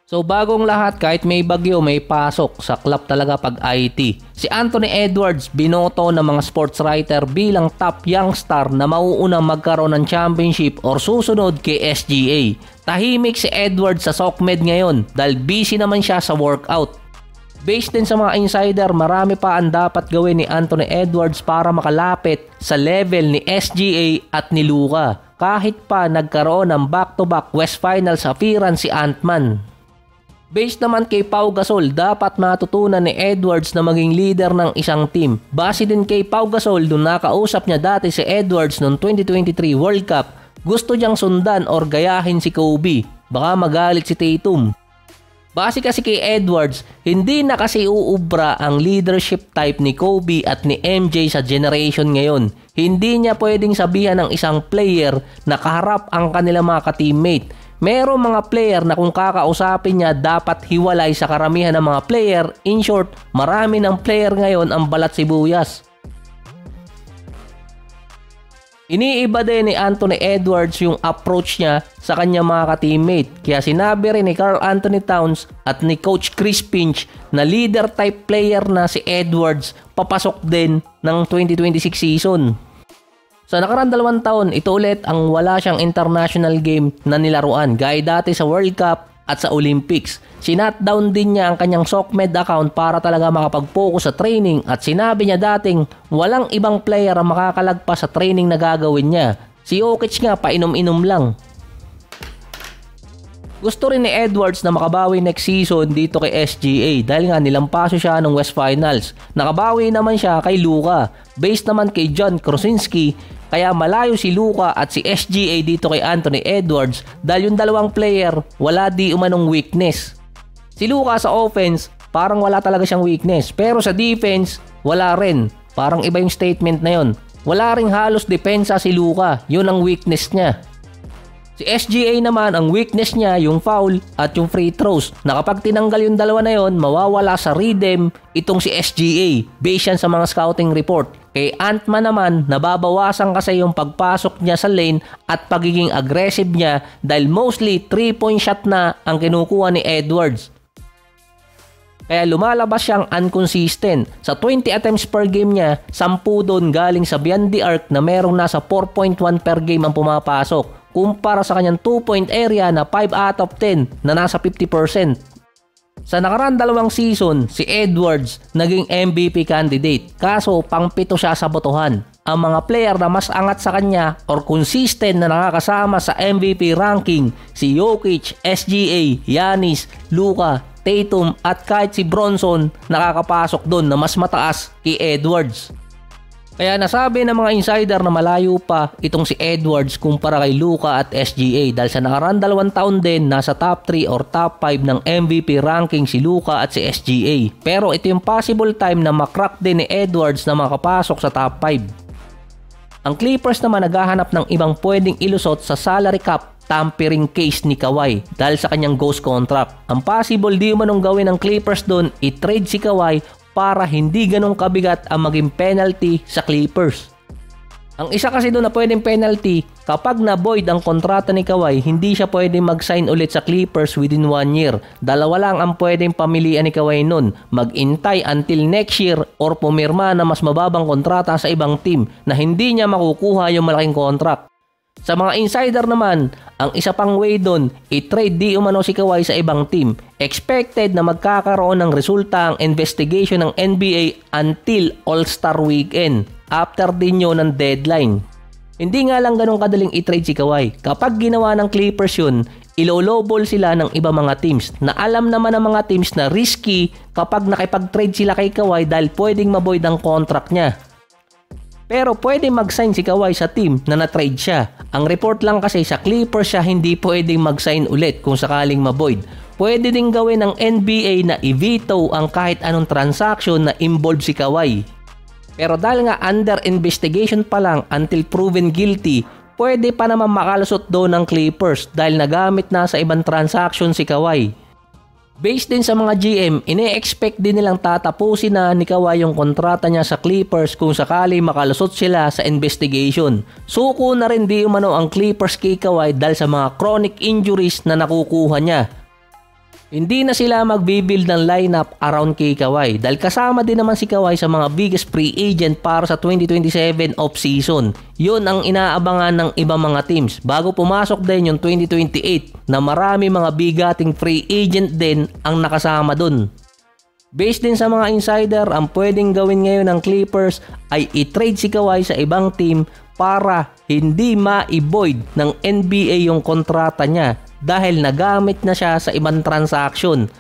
So bagong lahat, kahit may bagyo, may pasok. Saklap talaga pag IT. Si Anthony Edwards binoto ng mga sports writer bilang top young star na mauunang magkaroon ng championship or susunod kay SGA. Tahimik si Edwards sa SOCMED ngayon dahil busy naman siya sa workout. Based din sa mga insider, marami pa ang dapat gawin ni Anthony Edwards para makalapit sa level ni SGA at ni Luka. Kahit pa nagkaroon ng back-to-back West Finals appearance si Ant-Man. Based naman kay Pau Gasol, dapat matutunan ni Edwards na maging leader ng isang team. Base din kay Pau Gasol, nung nakausap niya dati si Edwards noong 2023 World Cup, gusto niyang sundan or gayahin si Kobe. Baka magalit si Tatum. Base kasi kay Edwards, hindi na kasi uubra ang leadership type ni Kobe at ni MJ sa generation ngayon. Hindi niya pwedeng sabihan ng isang player na kaharap ang kanilang mga ka-teammate. Merong mga player na kung kakausapin niya dapat hiwalay sa karamihan ng mga player. In short, marami ng player ngayon ang balat sibuyas. Iniiba din ni Anthony Edwards yung approach niya sa kanyang mga ka-teammate. Kaya sinabi rin ni Karl Anthony Towns at ni Coach Chris Finch na leader type player na si Edwards papasok din ng 2026 season. Sa nakarang 2 taon, ito ulit ang wala siyang international game na nilaruan gaya dati sa World Cup at sa Olympics. Sinatdown din niya ang kanyang SOCMED account para talaga makapag-focus sa training at sinabi niya dating walang ibang player ang makakalagpas sa training na gagawin niya. Si Jokic nga painom-inom lang. Gusto rin ni Edwards na makabawi next season dito kay SGA dahil nga nilampaso siya ng West Finals. Nakabawi naman siya kay Luka. Based naman kay John Krasinski, kaya malayo si Luka at si SGA dito kay Anthony Edwards dahil yung dalawang player wala di umanong weakness. Si Luka sa offense parang wala talaga siyang weakness, pero sa defense wala rin. Parang iba yung statement na yon. Wala ring halos depensa si Luka, yun ang weakness niya. Si SGA naman, ang weakness niya yung foul at yung free throws. Na kapag tinanggal yung dalawa na yon, mawawala sa rhythm itong si SGA based yan sa mga scouting report. Kay Ant-Man naman, nababawasan kasi yung pagpasok niya sa lane at pagiging aggressive niya dahil mostly 3-point shot na ang kinukuha ni Edwards. Kaya lumalabas siyang inconsistent. Sa 20 attempts per game niya, 10 doon galing sa beyond the arc na merong nasa 4.1 per game ang pumapasok. Kumpara sa kanyang 2-point area na 5 out of 10 na nasa 50%. Sa nakaraan 2 season, si Edwards naging MVP candidate. Kaso pang-7 siya sa botohan. Ang mga player na mas angat sa kanya or consistent na nakakasama sa MVP ranking, si Jokic, SGA, Giannis, Luka, Tatum at kahit si Bronson nakakapasok doon na mas mataas kay Edwards. Kaya nasabi ng mga insider na malayo pa itong si Edwards kumpara kay Luka at SGA dahil sa nakaraan 2 taon din nasa top 3 or top 5 ng MVP ranking si Luka at si SGA. Pero ito yung possible time na makrack din ni Edwards na makapasok sa top 5. Ang Clippers naman naghahanap ng ibang pwedeng ilusot sa salary cap tampering case ni Kawhi dahil sa kanyang ghost contract. Ang possible di manong gawin ng Clippers doon, i-trade si Kawhi para hindi ganong kabigat ang maging penalty sa Clippers. Ang isa kasi doon na pwedeng penalty, kapag na-void ang kontrata ni Kawhi, hindi siya pwedeng mag-sign ulit sa Clippers within 1 year. Dalawa lang ang pwedeng pamilian ni Kawhi noon, mag-intay until next year or pumirma na mas mababang kontrata sa ibang team na hindi niya makukuha yung malaking contract. Sa mga insider naman, ang isa pang way doon, i-trade di umano si Kawhi sa ibang team. Expected na magkakaroon ng resulta ang investigation ng NBA until All-Star Weekend. After din yun ng deadline. Hindi nga lang ganun kadaling i-trade si Kawhi. Kapag ginawa ng Clippers yun, ilolobol sila ng iba mga teams na alam naman ng mga teams na risky kapag nakipag-trade sila kay Kawhi dahil pwedeng maboid ang contract niya. Pero pwede mag-sign si Kawhi sa team na na-trade siya. Ang report lang kasi sa Clippers siya hindi pwedeng mag-sign ulit kung sakaling ma-void. Pwede din gawin ng NBA na i-veto ang kahit anong transaction na involved si Kawhi. Pero dahil nga under investigation pa lang until proven guilty, pwede pa naman makalusot doon ng Clippers dahil nagamit na sa ibang transaction si Kawhi. Based din sa mga GM, ine-expect din nilang tatapusin na ni Kawhi yung kontrata niya sa Clippers kung sakali makalusot sila sa investigation. Suko na rin di umano ang Clippers kay Kawhi dahil sa mga chronic injuries na nakukuha niya. Hindi na sila magbibuild ng lineup around kay Kawhi dahil kasama din naman si Kawhi sa mga biggest free agent para sa 2027 off-season. Yun ang inaabangan ng ibang mga teams bago pumasok din yung 2028 na marami mga bigating free agent din ang nakasama dun. Based din sa mga insider, ang pwedeng gawin ngayon ng Clippers ay i-trade si Kawhi sa ibang team para hindi ma-void ng NBA yung kontrata niya dahil nagamit na siya sa ibang transaction.